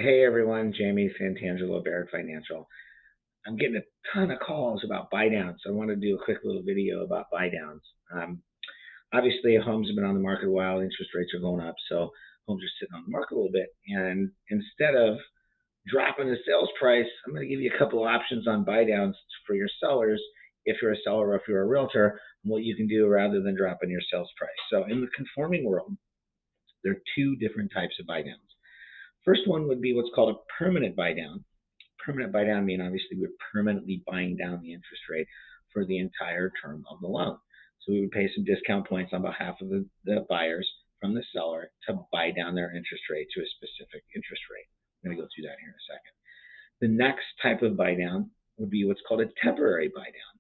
Hey everyone, Jamie Santangelo, Barrett Financial. I'm getting a ton of calls about buy downs. So I want to do a quick little video about buy downs. Obviously, homes have been on the market a while. Interest rates are going up, so homes are sitting on the market a little bit. And instead of dropping the sales price, I'm going to give you a couple of options on buy downs for your sellers if you're a seller or if you're a realtor, and what you can do rather than dropping your sales price. So in the conforming world, there are two different types of buy downs. First one would be what's called a permanent buy down. Permanent buy down means obviously we're permanently buying down the interest rate for the entire term of the loan. So we would pay some discount points on behalf of the buyers from the seller to buy down their interest rate to a specific interest rate. I'm going to go through that here in a second. The next type of buy down would be what's called a temporary buy down.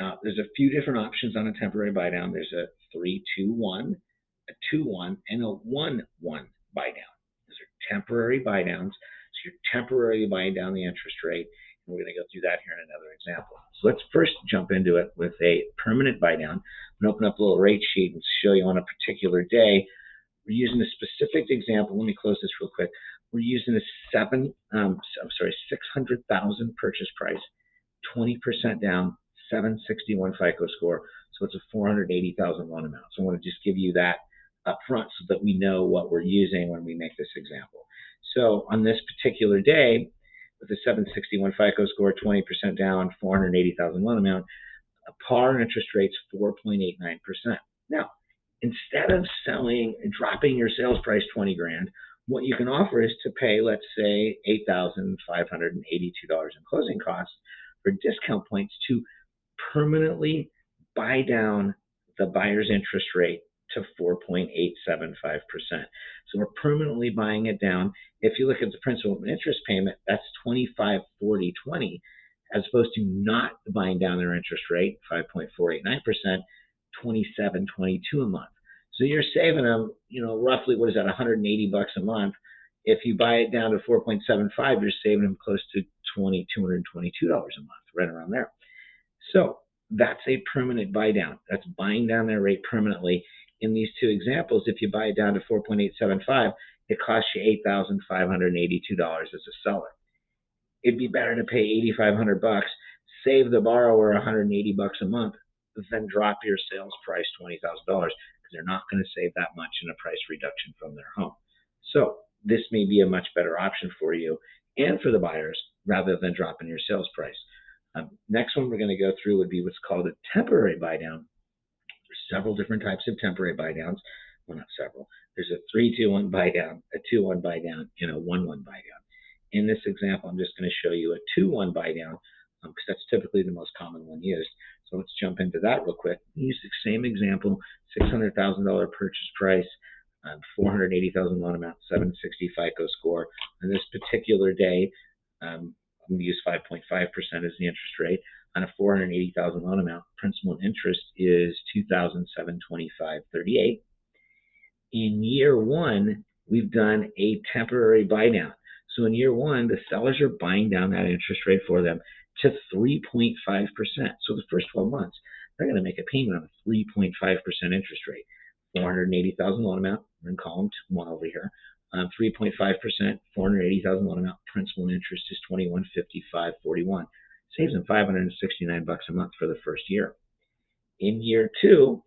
Now, there's a few different options on a temporary buy down. There's a 3-2-1, a 2-1, and a 1-1 buy down. Those are temporary buy downs. So you're temporarily buying down the interest rate. And we're going to go through that here in another example. So let's first jump into it with a permanent buy down. I'm going to open up a little rate sheet and show you on a particular day. We're using a specific example. Let me close this real quick. We're using a 600,000 purchase price, 20% down, 761 FICO score. So it's a 480,000 loan amount. So I want to just give you that up front so that we know what we're using when we make this example. So on this particular day, with a 761 FICO score, 20% down, 480,000 loan amount, a par interest rate's 4.89%. Now, instead of dropping your sales price 20 grand, what you can offer is to pay, let's say, $8,582 in closing costs for discount points to permanently buy down the buyer's interest rate to 4.875%. So we're permanently buying it down. If you look at the principal and interest payment, that's 25.4020, as opposed to not buying down their interest rate, 5.489%, 27.22 a month. So you're saving them, roughly, what is that, $180 a month. If you buy it down to 4.75, you're saving them close to $222 a month, right around there. So that's a permanent buy down. That's buying down their rate permanently. In these two examples, if you buy it down to 4.875, it costs you $8,582 as a seller. It'd be better to pay $8,500, save the borrower $180 a month, than drop your sales price $20,000, because they're not going to save that much in a price reduction from their home. So this may be a much better option for you and for the buyers rather than dropping your sales price. Next one we're going to go through would be what's called a temporary buy down. There's several different types of temporary buy downs. Well, not several. There's a 3-2-1 buy down, a 2-1 buy down, and a 1-1 buy down. In this example, I'm just going to show you a 2-1 buy down because that's typically the most common one used. So let's jump into that real quick. Use the same example, $600,000 purchase price, 480,000 loan amount, 760 FICO score. On this particular day, I'm going to use 5.5% as the interest rate. On a 480,000 loan amount, principal and interest is $2,725.38. In year one, we've done a temporary buy down. So in year one, the sellers are buying down that interest rate for them to 3.5%. So the first 12 months, they're going to make a payment on a 3.5% interest rate. 480,000 loan amount, we're in column 1 over here. 3.5%, 480,000 loan amount, principal and interest is $2,155.41. Saves them $569 a month for the first year. In year two,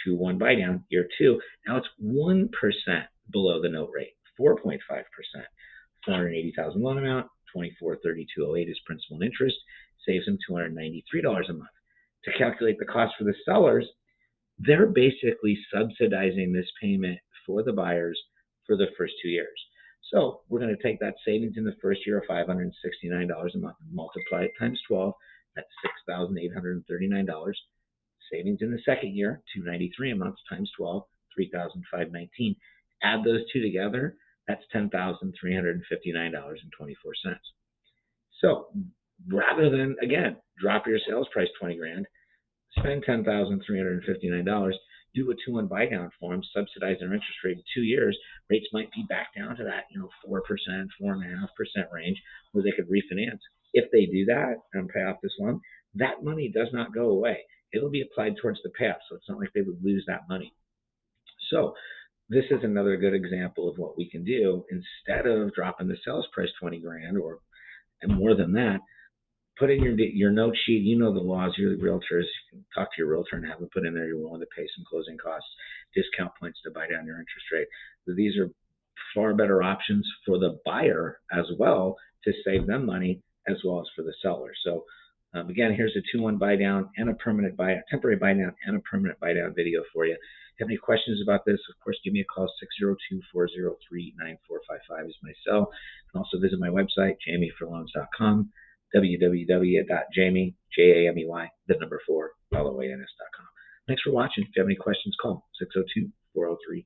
2-1 buy down, year two, now it's 1% below the note rate, 4.5%. 480,000 loan amount, $2432.08 is principal and interest, saves them $293 a month. To calculate the cost for the sellers, they're basically subsidizing this payment for the buyers for the first 2 years. So we're going to take that savings in the first year of $569 a month and multiply it times 12. That's $6,839. Savings in the second year, $293 a month times 12, $3,519. Add those two together, that's $10,359.24. So rather than, again, drop your sales price 20 grand, spend $10,359, do a 2-1 buy down for them, subsidize their interest rate in 2 years. Rates might be back down to that, 4%, 4.5% range where they could refinance. If they do that and pay off this loan, that money does not go away. It'll be applied towards the payoff, so it's not like they would lose that money. So this is another good example of what we can do. Instead of dropping the sales price 20 grand or and more than that, put in your note sheet. You know the laws. You're the realtors. You can talk to your realtor and have them put in there you're willing to pay some closing costs, discount points to buy down your interest rate. So these are far better options for the buyer as well to save them money as well as for the seller. So again, here's a 2-1 buy down and a permanent buy, temporary buy down and a permanent buy down video for you. If you have any questions about this, of course, give me a call. 602-403-9455 is my cell. You can also visit my website, jamieforloans.com, www.jamie, Jamey, the number 4, LOANS.com. Thanks for watching. If you have any questions, call 602-403-9455.